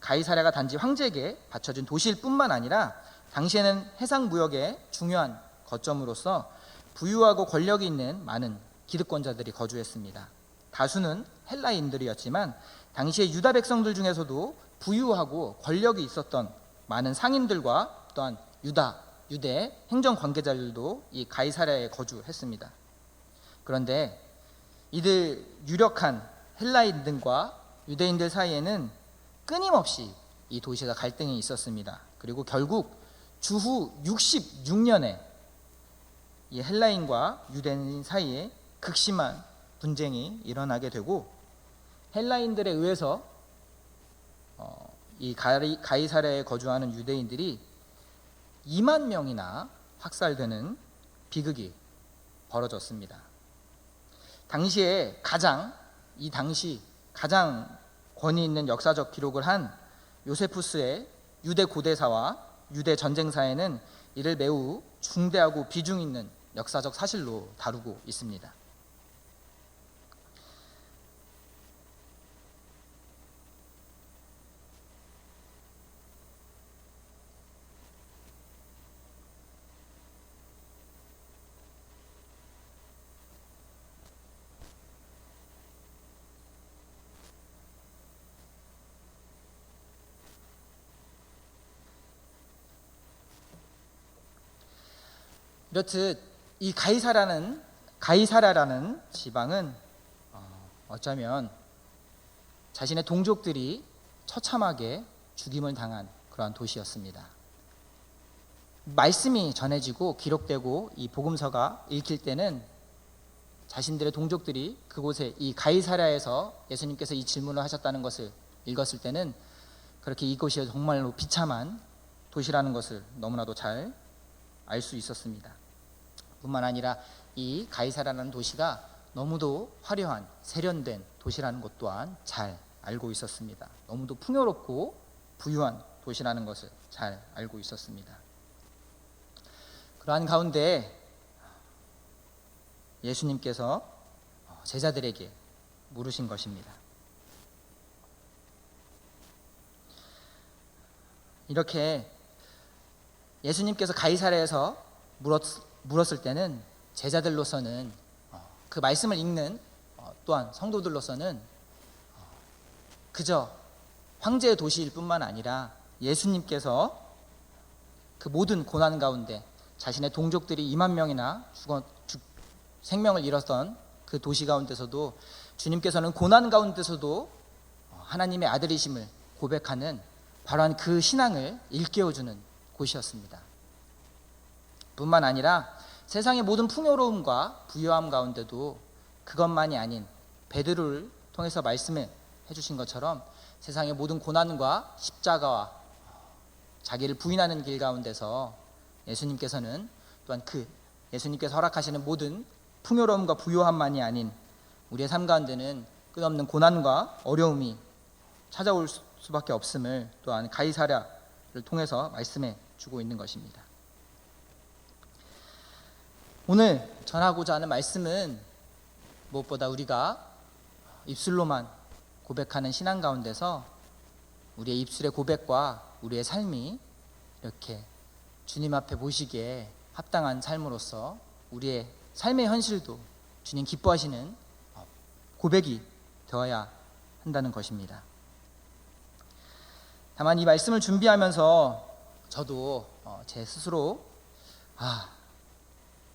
가이사랴가 단지 황제에게 바쳐진 도시일 뿐만 아니라 당시에는 해상 무역의 중요한 거점으로서 부유하고 권력이 있는 많은 기득권자들이 거주했습니다. 다수는 헬라인들이었지만 당시의 유다 백성들 중에서도 부유하고 권력이 있었던 많은 상인들과 또한 유대 행정 관계자들도 이 가이사랴에 거주했습니다. 그런데 이들 유력한 헬라인들과 유대인들 사이에는 끊임없이 이 도시에서 갈등이 있었습니다. 그리고 결국 주후 66년에 이 헬라인과 유대인 사이에 극심한 분쟁이 일어나게 되고 헬라인들에 의해서 이 가이사랴에 거주하는 유대인들이 2만 명이나 학살되는 비극이 벌어졌습니다. 이 당시 가장 권위 있는 역사적 기록을 한 요세푸스의 유대 고대사와 유대 전쟁사에는 이를 매우 중대하고 비중 있는 역사적 사실로 다루고 있습니다. 이렇듯 이 가이사랴라는 지방은 어쩌면 자신의 동족들이 처참하게 죽임을 당한 그러한 도시였습니다. 말씀이 전해지고 기록되고 이 복음서가 읽힐 때는 자신들의 동족들이 그곳에 이 가이사랴에서 예수님께서 이 질문을 하셨다는 것을 읽었을 때는 그렇게 이곳이 정말로 비참한 도시라는 것을 너무나도 잘 알 수 있었습니다. 뿐만 아니라 이 가이사랴라는 도시가 너무도 화려한 세련된 도시라는 것 또한 잘 알고 있었습니다. 너무도 풍요롭고 부유한 도시라는 것을 잘 알고 있었습니다. 그러한 가운데 예수님께서 제자들에게 물으신 것입니다. 이렇게 예수님께서 가이사랴에서 물었을 때는 제자들로서는 그 말씀을 읽는 또한 성도들로서는 그저 황제의 도시일 뿐만 아니라 예수님께서 그 모든 고난 가운데 자신의 동족들이 2만 명이나 생명을 잃었던 그 도시 가운데서도 주님께서는 고난 가운데서도 하나님의 아들이심을 고백하는 바로 그 신앙을 일깨워주는 곳이었습니다. 뿐만 아니라 세상의 모든 풍요로움과 부유함 가운데도 그것만이 아닌 베드로를 통해서 말씀해 주신 것처럼 세상의 모든 고난과 십자가와 자기를 부인하는 길 가운데서 예수님께서는 또한 예수님께서 허락하시는 모든 풍요로움과 부요함만이 아닌 우리의 삶 가운데는 끝없는 고난과 어려움이 찾아올 수밖에 없음을 또한 가이사랴를 통해서 말씀해 주고 있는 것입니다. 오늘 전하고자 하는 말씀은 무엇보다 우리가 입술로만 고백하는 신앙 가운데서 우리의 입술의 고백과 우리의 삶이 이렇게 주님 앞에 보시기에 합당한 삶으로서 우리의 삶의 현실도 주님 기뻐하시는 고백이 되어야 한다는 것입니다. 다만 이 말씀을 준비하면서 저도 제 스스로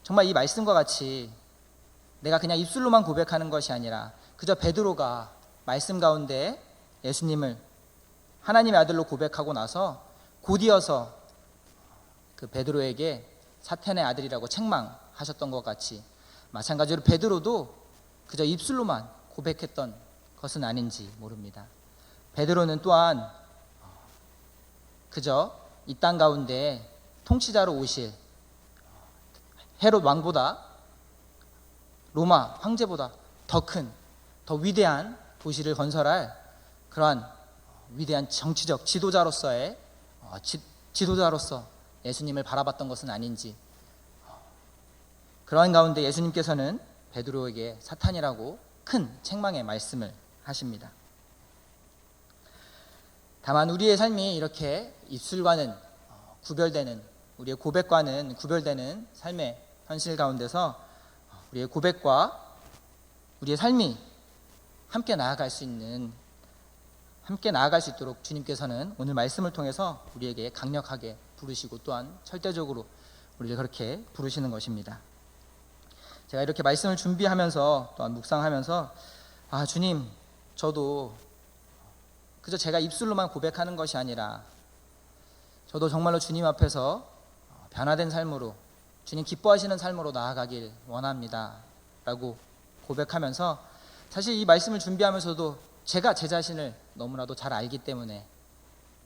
정말 이 말씀과 같이 내가 그냥 입술로만 고백하는 것이 아니라 그저 베드로가 말씀 가운데 예수님을 하나님의 아들로 고백하고 나서 곧이어서 그 베드로에게 사탄의 아들이라고 책망하셨던 것 같이 마찬가지로 베드로도 그저 입술로만 고백했던 것은 아닌지 모릅니다. 베드로는 또한 그저 이 땅 가운데 통치자로 오실 헤롯 왕보다 로마 황제보다 더 큰, 더 위대한 도시를 건설할 그러한 위대한 정치적 지도자로서 예수님을 바라봤던 것은 아닌지, 그러한 가운데 예수님께서는 베드로에게 사탄이라고 큰 책망의 말씀을 하십니다. 다만 우리의 삶이 이렇게 입술과는 구별되는, 우리의 고백과는 구별되는 삶의 현실 가운데서 우리의 고백과 우리의 삶이 함께 나아갈 수 있도록 주님께서는 오늘 말씀을 통해서 우리에게 강력하게 부르시고 또한 절대적으로 우리를 그렇게 부르시는 것입니다. 제가 이렇게 말씀을 준비하면서 또한 묵상하면서 주님, 저도 그저 제가 입술로만 고백하는 것이 아니라 저도 정말로 주님 앞에서 변화된 삶으로, 주님 기뻐하시는 삶으로 나아가길 원합니다 라고 고백하면서, 사실 이 말씀을 준비하면서도 제가 제 자신을 너무나도 잘 알기 때문에,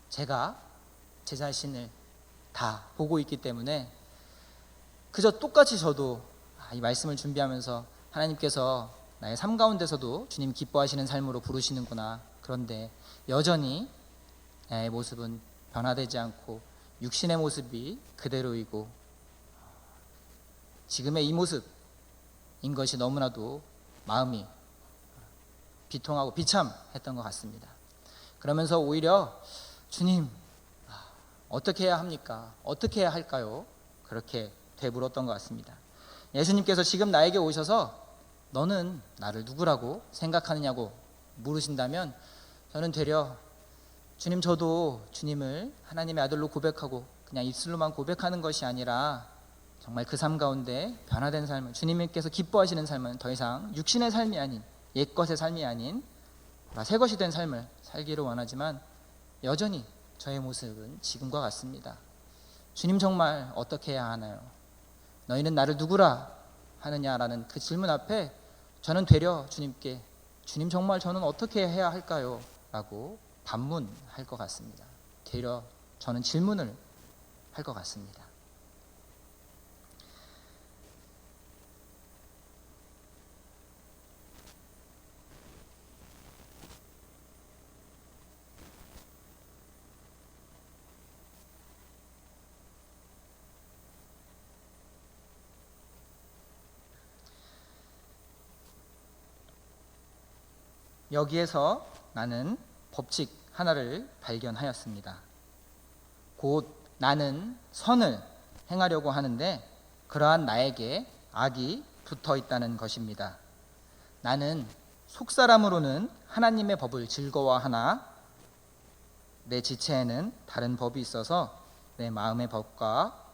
제가 제 자신을 다 보고 있기 때문에 그저 똑같이 저도 이 말씀을 준비하면서 하나님께서 나의 삶 가운데서도 주님 기뻐하시는 삶으로 부르시는구나, 그런데 여전히 나의 모습은 변화되지 않고 육신의 모습이 그대로이고 지금의 이 모습인 것이 너무나도 마음이 비통하고 비참했던 것 같습니다. 그러면서 오히려 주님, 어떻게 해야 합니까? 어떻게 해야 할까요? 그렇게 되물었던 것 같습니다. 예수님께서 지금 나에게 오셔서 너는 나를 누구라고 생각하느냐고 물으신다면 저는 되려 주님, 저도 주님을 하나님의 아들로 고백하고 그냥 입술로만 고백하는 것이 아니라 정말 그 삶 가운데 변화된 삶을, 주님께서 기뻐하시는 삶은 더 이상 육신의 삶이 아닌, 옛것의 삶이 아닌 새 것이 된 삶을 살기를 원하지만 여전히 저의 모습은 지금과 같습니다. 주님, 정말 어떻게 해야 하나요? 너희는 나를 누구라 하느냐라는 그 질문 앞에 저는 되려 주님께, 주님, 정말 저는 어떻게 해야 할까요? 라고 반문할 것 같습니다. 되려 저는 질문을 할 것 같습니다. 여기에서 나는 법칙 하나를 발견하였습니다. 곧 나는 선을 행하려고 하는데 그러한 나에게 악이 붙어 있다는 것입니다. 나는 속사람으로는 하나님의 법을 즐거워하나 내 지체에는 다른 법이 있어서 내 마음의 법과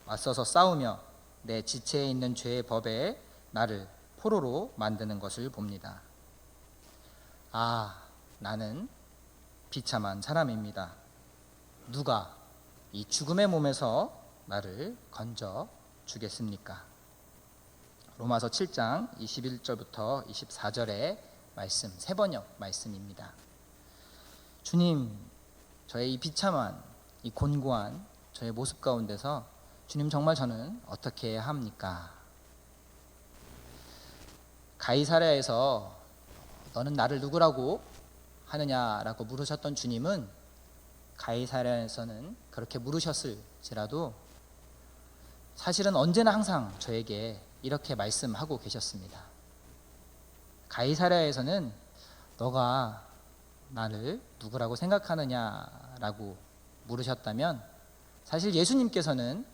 맞서서 싸우며 내 지체에 있는 죄의 법에 나를 포로로 만드는 것을 봅니다. 아, 나는 비참한 사람입니다. 누가 이 죽음의 몸에서 나를 건져 주겠습니까? 로마서 7장 21절부터 24절의 말씀, 세번역 말씀입니다. 주님, 저의 이 비참한, 이 곤고한 저의 모습 가운데서 주님, 정말 저는 어떻게 해야 합니까? 가이사랴에서 너는 나를 누구라고 하느냐라고 물으셨던 주님은 가이사랴에서는 그렇게 물으셨을지라도 사실은 언제나 항상 저에게 이렇게 말씀하고 계셨습니다. 가이사랴에서는 너가 나를 누구라고 생각하느냐라고 물으셨다면 사실 예수님께서는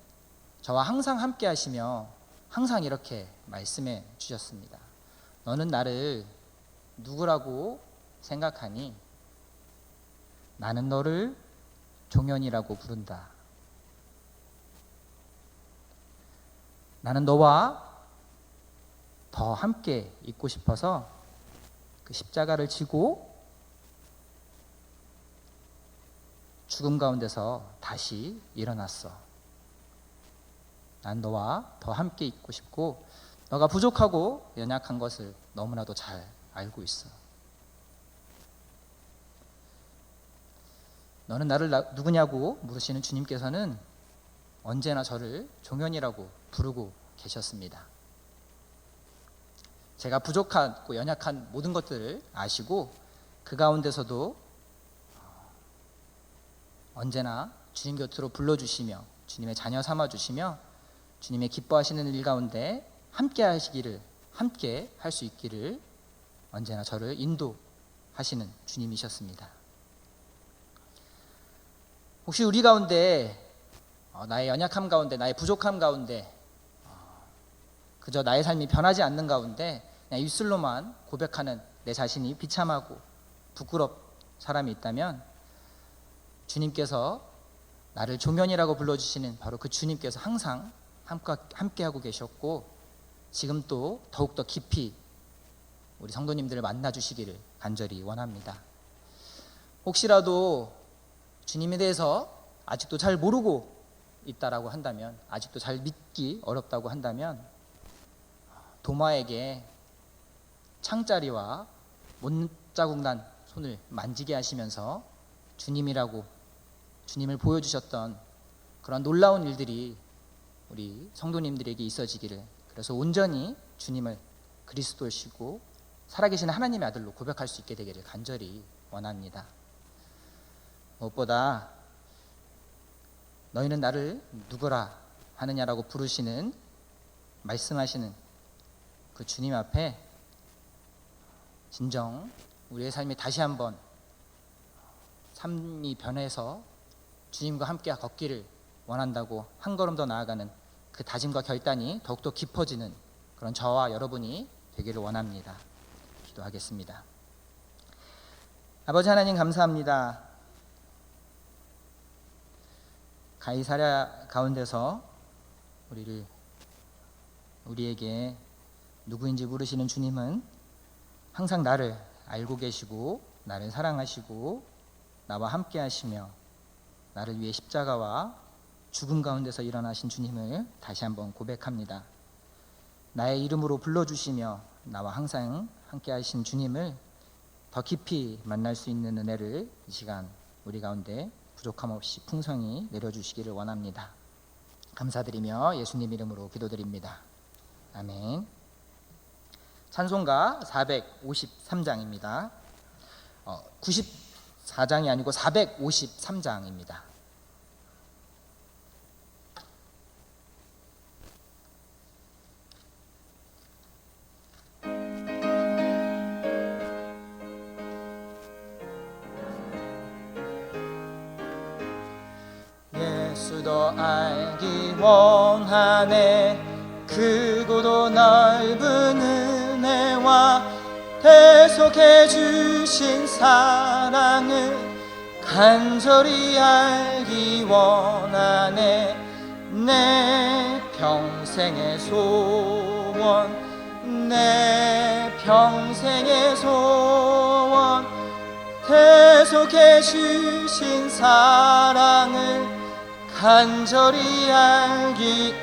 저와 항상 함께 하시며 항상 이렇게 말씀해 주셨습니다. 너는 나를 누구라고 생각하니? 나는 너를 종연이라고 부른다. 나는 너와 더 함께 있고 싶어서 그 십자가를 지고 죽음 가운데서 다시 일어났어. 난 너와 더 함께 있고 싶고 너가 부족하고 연약한 것을 너무나도 잘 알고 있어. 너는 나를 누구냐고 물으시는 주님께서는 언제나 저를 종연이라고 부르고 계셨습니다. 제가 부족하고 연약한 모든 것들을 아시고 그 가운데서도 언제나 주님 곁으로 불러주시며 주님의 자녀 삼아주시며 주님의 기뻐하시는 일 가운데 함께 하시기를, 함께 할 수 있기를 언제나 저를 인도하시는 주님이셨습니다. 혹시 우리 가운데 나의 연약함 가운데, 나의 부족함 가운데 그저 나의 삶이 변하지 않는 가운데 그냥 입술로만 고백하는 내 자신이 비참하고 부끄럽 사람이 있다면 주님께서 나를 종연이라고 불러주시는 바로 그 주님께서 항상 함께하고 계셨고 지금 또 더욱더 깊이 우리 성도님들을 만나주시기를 간절히 원합니다. 혹시라도 주님에 대해서 아직도 잘 모르고 있다라고 한다면, 아직도 잘 믿기 어렵다고 한다면 도마에게 창자리와 못자국 난 손을 만지게 하시면서 주님이라고 주님을 보여주셨던 그런 놀라운 일들이 우리 성도님들에게 있어지기를, 그래서 온전히 주님을 그리스도시고 살아계신 하나님의 아들로 고백할 수 있게 되기를 간절히 원합니다. 무엇보다 너희는 나를 누구라 하느냐라고 부르시는, 말씀하시는 그 주님 앞에 진정 우리의 삶이 다시 한번 삶이 변해서 주님과 함께 걷기를 원한다고 한 걸음 더 나아가는 그 다짐과 결단이 더욱더 깊어지는 그런 저와 여러분이 되기를 원합니다. 기도하겠습니다. 아버지 하나님, 감사합니다. 가이사랴 가운데서 우리에게 누구인지 물으시는 주님은 항상 나를 알고 계시고 나를 사랑하시고 나와 함께 하시며 나를 위해 십자가와 죽음 가운데서 일어나신 주님을 다시 한번 고백합니다. 나의 이름으로 불러주시며 나와 항상 함께 하신 주님을 더 깊이 만날 수 있는 은혜를 이 시간 우리 가운데 부족함 없이 풍성히 내려주시기를 원합니다. 감사드리며 예수님 이름으로 기도드립니다. 아멘. 찬송가 453장입니다. 94장이 아니고 453장입니다. 예수도 알기 원하네. 크고도 넓은 은혜와 계속해 주신 사랑을 간절히 알기 원하네. 내 평생의 소원, 내 평생의 소원, 계속해 주신 사랑을 간절히 알기.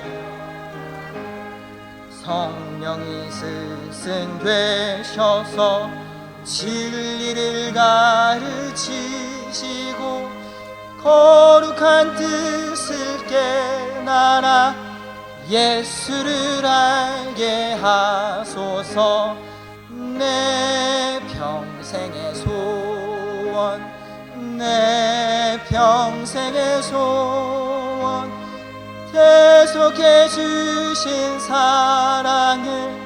성령이 스승되셔서 진리를 가르치시고 거룩한 뜻을 깨달아 예수를 알게 하소서. 내 평생의 소원, 내 평생의 소원, 계속해 주신 사랑을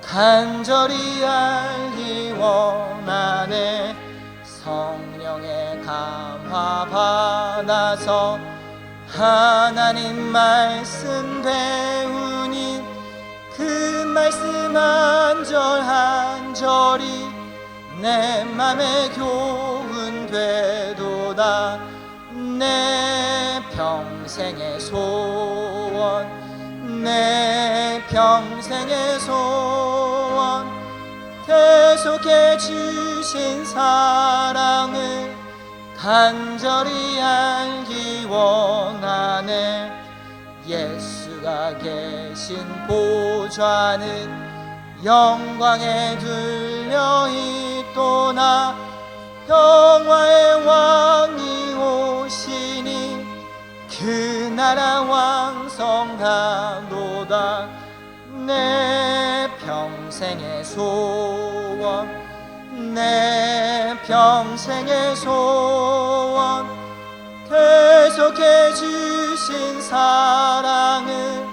간절히 알기 원하네. 성령의 감화 받아서 하나님 말씀 배우니 그 말씀 한 절 한 절이 내 맘에 교훈 되도다. 내 평생의 소원, 내 평생의 소원, 계속해 주신 사랑을 간절히 알기 원하네. 예수가 계신 보좌는 영광에 들려 있도나 평화의 왕이 오시니 그 나라 왕성하도다. 내 평생의 소원, 내 평생의 소원, 계속해 주신 사랑을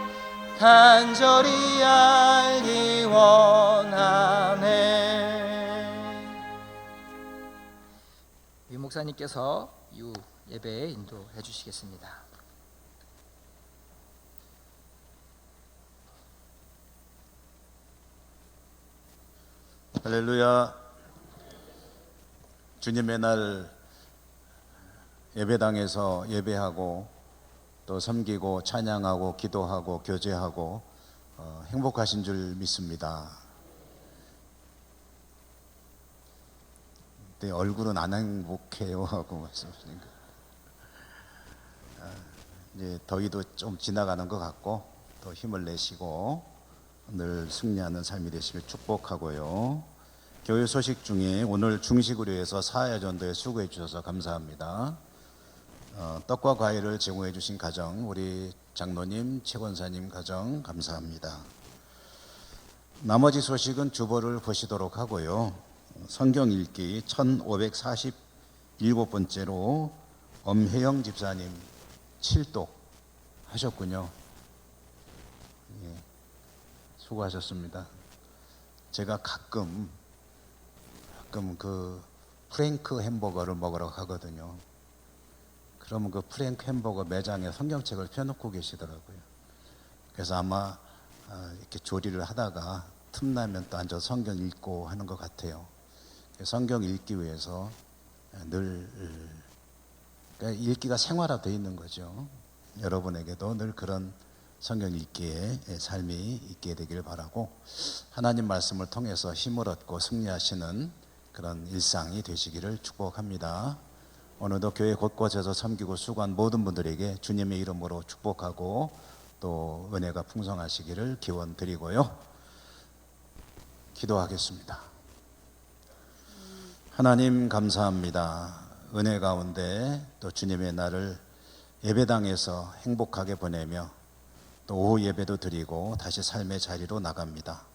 간절히 알기 원하네. 위 목사님께서 이후 예배에 인도해 주시겠습니다. 할렐루야. 주님의 날 예배당에서 예배하고 또 섬기고 찬양하고 기도하고 교제하고 행복하신 줄 믿습니다. 내 얼굴은 안 행복해요 하고 말씀하시니까 이제 더위도 좀 지나가는 것 같고 또 힘을 내시고 늘 승리하는 삶이 되시길 축복하고요. 교회 소식 중에 오늘 중식으로 해서 사야전도에 수고해 주셔서 감사합니다. 떡과 과일을 제공해 주신 가정, 우리 장로님, 최권사님 가정 감사합니다. 나머지 소식은 주보를 보시도록 하고요. 성경 읽기 1547번째로 엄혜영 집사님 7독 하셨군요. 예, 수고하셨습니다. 제가 가끔 그 프랭크 햄버거를 먹으러 가거든요. 그러면 그 프랭크 햄버거 매장에 성경책을 펴놓고 계시더라고요. 그래서 아마 이렇게 조리를 하다가 틈나면 또 앉아서 성경 읽고 하는 것 같아요. 성경 읽기 위해서 늘 그러니까 읽기가 생활화되어 있는 거죠. 여러분에게도 늘 그런 성경 읽기의 삶이 있게 되길 바라고 하나님 말씀을 통해서 힘을 얻고 승리하시는 그런 일상이 되시기를 축복합니다. 오늘도 교회 곳곳에서 섬기고 수고한 모든 분들에게 주님의 이름으로 축복하고 또 은혜가 풍성하시기를 기원 드리고요. 기도하겠습니다. 하나님 감사합니다. 은혜 가운데 또 주님의 날을 예배당에서 행복하게 보내며 또 오후 예배도 드리고 다시 삶의 자리로 나갑니다.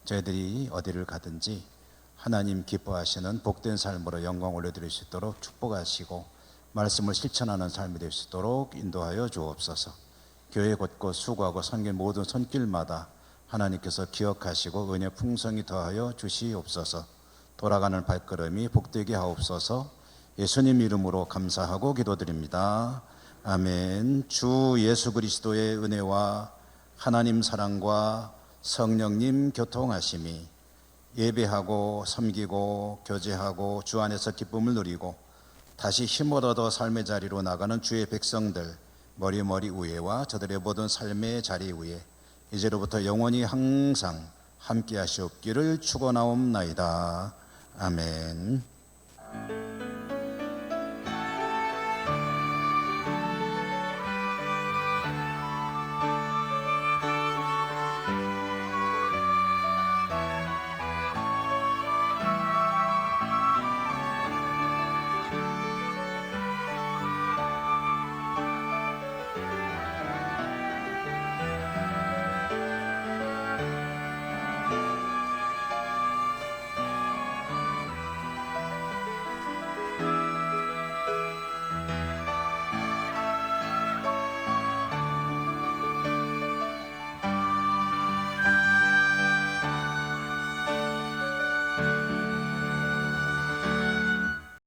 저희들이 어디를 가든지 하나님 기뻐하시는 복된 삶으로 영광 올려드릴 수 있도록 축복하시고 말씀을 실천하는 삶이 될 수 있도록 인도하여 주옵소서. 교회 곳곳 수고하고 섬긴 모든 손길마다 하나님께서 기억하시고 은혜 풍성히 더하여 주시옵소서. 돌아가는 발걸음이 복되게 하옵소서. 예수님 이름으로 감사하고 기도드립니다. 아멘. 주 예수 그리스도의 은혜와 하나님 사랑과 성령님 교통하심이 예배하고 섬기고 교제하고 주 안에서 기쁨을 누리고 다시 힘을 얻어 삶의 자리로 나가는 주의 백성들 머리머리 위에와 저들의 모든 삶의 자리 위에 이제로부터 영원히 항상 함께 하시옵기를 축원하옵나이다. 아멘.